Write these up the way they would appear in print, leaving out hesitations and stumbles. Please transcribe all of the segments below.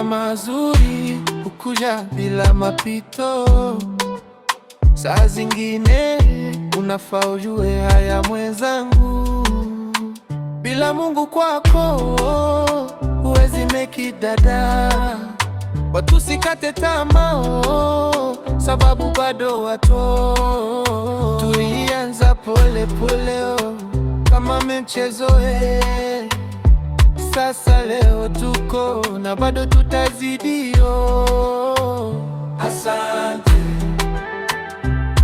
mazuri hukuja bila mapito. Saa zingine unafaa ujue haya mwenzangu, bila Mungu kwako huwezi make it dada. Watu sikate tamaa, sababu bado watoto. Tulianza pole pole kama mchezo sasa leo tuko na bado tutazidio. Asante,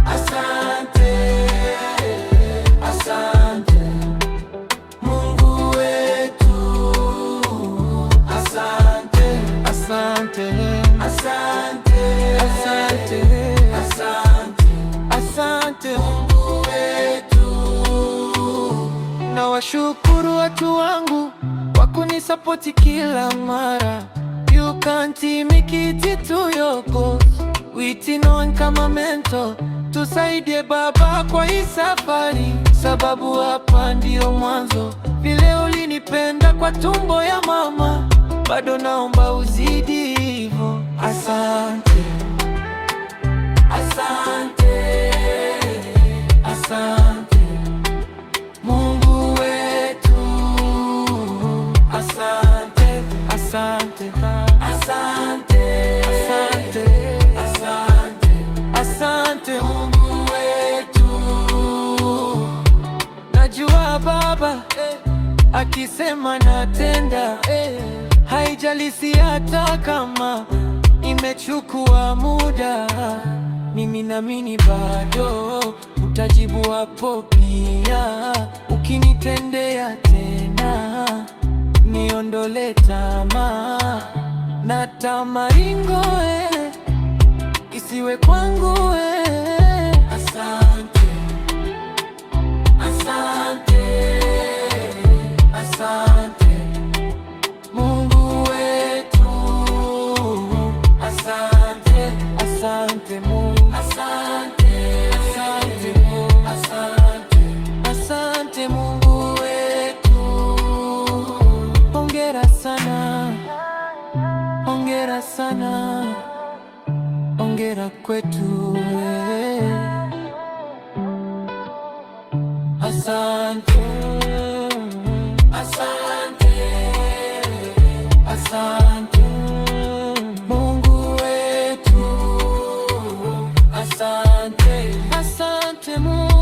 asante, asante Mungu wetu. Asante, asante, asante, asante, asante, asante Mungu wetu. Na washukuru watu wangu kwa kunisapoti kila mara. You can't make it to your goals, waiting on kama mentor. Tusaidie Baba kwa hii safari, sababu hapa ndio mwanzo. Vile ulinipenda kwa tumbo ya mama, bado naomba uzidi hivyo. Asante, asante, asante Mungu wetu. Asante, asante, asante, asante, asante, asante Mungu wetu. Najua Baba akisema natenda, haijalisi hata kama imechukua muda. Mimi naamini bado utajibu hapo pia, ukinitendea tena niondole tamaa. Na tamaringo isiwe kwangu Asante, asante, asante Mungu wetu. Asante, asante Mungu. Asante, asante Mungu. Asante, asante Mungu wetu. Hongera sana, hongera sana, hongera kwetu Asante, asante, asante Mungu wetu. Asante, asante Mungu.